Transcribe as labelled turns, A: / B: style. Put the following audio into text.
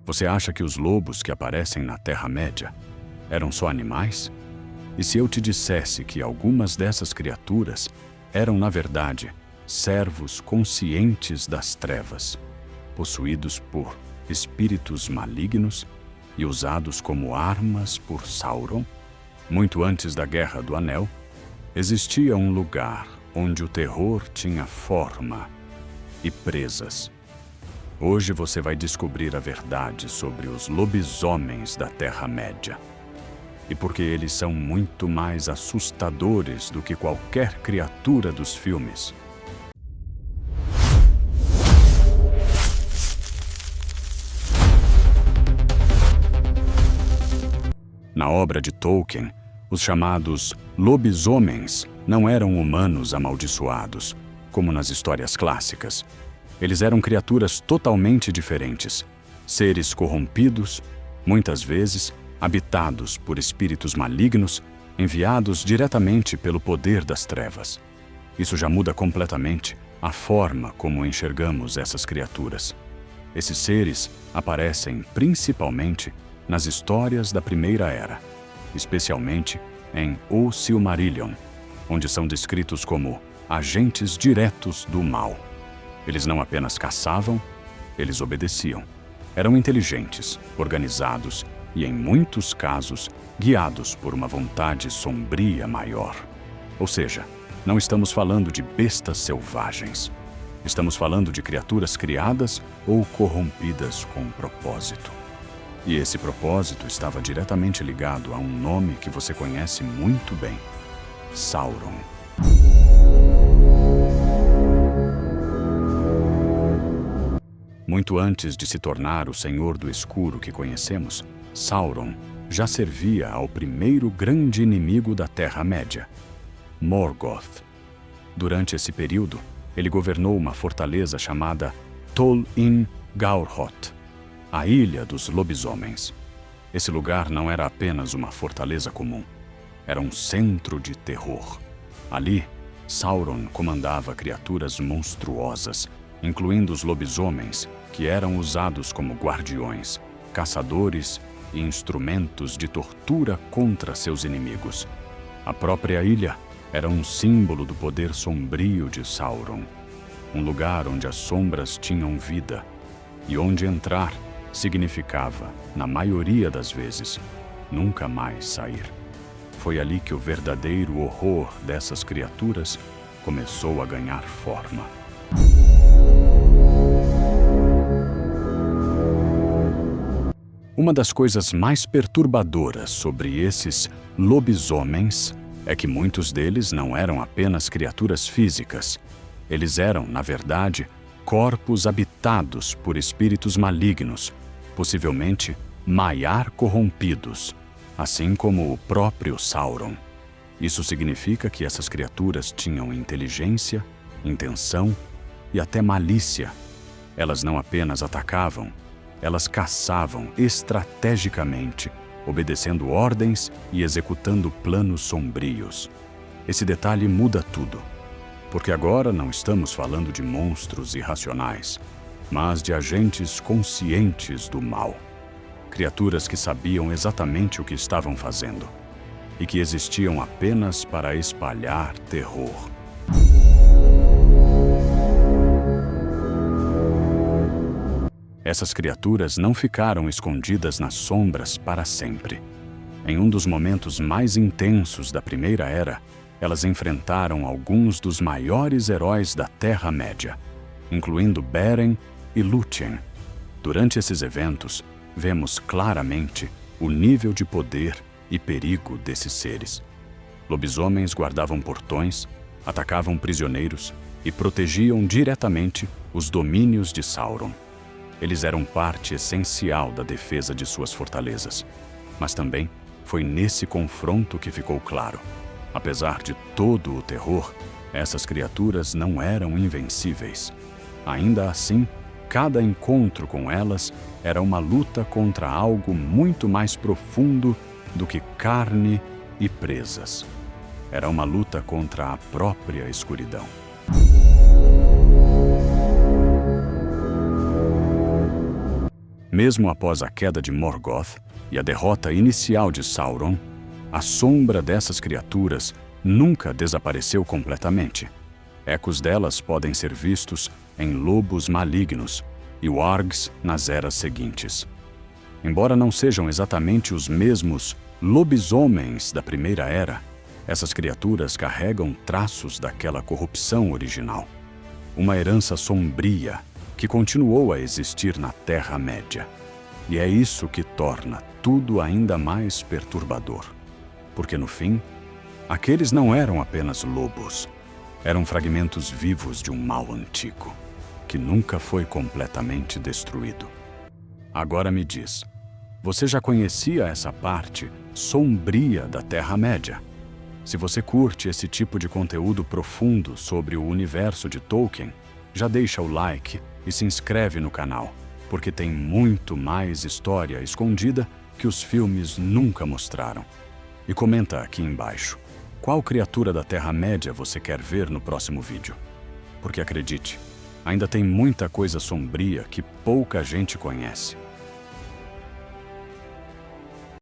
A: Você acha que os lobos que aparecem na Terra-média eram só animais? E se eu te dissesse que algumas dessas criaturas eram, na verdade, servos conscientes das trevas, possuídos por espíritos malignos e usados como armas por Sauron? Muito antes da Guerra do Anel, existia um lugar onde o terror tinha forma e presas. Hoje você vai descobrir a verdade sobre os lobisomens da Terra-média. E porque eles são muito mais assustadores do que qualquer criatura dos filmes. Na obra de Tolkien, os chamados lobisomens não eram humanos amaldiçoados, como nas histórias clássicas. Eles eram criaturas totalmente diferentes, seres corrompidos, muitas vezes habitados por espíritos malignos, enviados diretamente pelo poder das trevas. Isso já muda completamente a forma como enxergamos essas criaturas. Esses seres aparecem principalmente nas histórias da Primeira Era, especialmente em O Silmarillion, onde são descritos como agentes diretos do mal. Eles não apenas caçavam, eles obedeciam. Eram inteligentes, organizados e, em muitos casos, guiados por uma vontade sombria maior. Ou seja, não estamos falando de bestas selvagens. Estamos falando de criaturas criadas ou corrompidas com propósito. E esse propósito estava diretamente ligado a um nome que você conhece muito bem: Sauron. Muito antes de se tornar o Senhor do Escuro que conhecemos, Sauron já servia ao primeiro grande inimigo da Terra-média, Morgoth. Durante esse período, ele governou uma fortaleza chamada Tol In Gaurhoth, a Ilha dos Lobisomens. Esse lugar não era apenas uma fortaleza comum, era um centro de terror. Ali, Sauron comandava criaturas monstruosas, incluindo os lobisomens, que eram usados como guardiões, caçadores e instrumentos de tortura contra seus inimigos. A própria ilha era um símbolo do poder sombrio de Sauron, um lugar onde as sombras tinham vida e onde entrar significava, na maioria das vezes, nunca mais sair. Foi ali que o verdadeiro horror dessas criaturas começou a ganhar forma. Uma das coisas mais perturbadoras sobre esses lobisomens é que muitos deles não eram apenas criaturas físicas. Eles eram, na verdade, corpos habitados por espíritos malignos, possivelmente Maiar corrompidos, assim como o próprio Sauron. Isso significa que essas criaturas tinham inteligência, intenção e até malícia. Elas não apenas atacavam, elas caçavam estrategicamente, obedecendo ordens e executando planos sombrios. Esse detalhe muda tudo, porque agora não estamos falando de monstros irracionais, mas de agentes conscientes do mal. Criaturas que sabiam exatamente o que estavam fazendo e que existiam apenas para espalhar terror. Essas criaturas não ficaram escondidas nas sombras para sempre. Em um dos momentos mais intensos da Primeira Era, elas enfrentaram alguns dos maiores heróis da Terra-média, incluindo Beren e Lúthien. Durante esses eventos, vemos claramente o nível de poder e perigo desses seres. Lobisomens guardavam portões, atacavam prisioneiros e protegiam diretamente os domínios de Sauron. Eles eram parte essencial da defesa de suas fortalezas. Mas também foi nesse confronto que ficou claro: apesar de todo o terror, essas criaturas não eram invencíveis. Ainda assim, cada encontro com elas era uma luta contra algo muito mais profundo do que carne e presas. Era uma luta contra a própria escuridão. Mesmo após a queda de Morgoth e a derrota inicial de Sauron, a sombra dessas criaturas nunca desapareceu completamente. Ecos delas podem ser vistos em lobos malignos e wargs nas eras seguintes. Embora não sejam exatamente os mesmos lobisomens da Primeira Era, essas criaturas carregam traços daquela corrupção original. Uma herança sombria que continuou a existir na Terra-média. E é isso que torna tudo ainda mais perturbador. Porque, no fim, aqueles não eram apenas lobos. Eram fragmentos vivos de um mal antigo, que nunca foi completamente destruído. Agora me diz, você já conhecia essa parte sombria da Terra-média? Se você curte esse tipo de conteúdo profundo sobre o universo de Tolkien, já deixa o like e se inscreve no canal, porque tem muito mais história escondida que os filmes nunca mostraram. E comenta aqui embaixo, qual criatura da Terra-média você quer ver no próximo vídeo? Porque acredite, ainda tem muita coisa sombria que pouca gente conhece.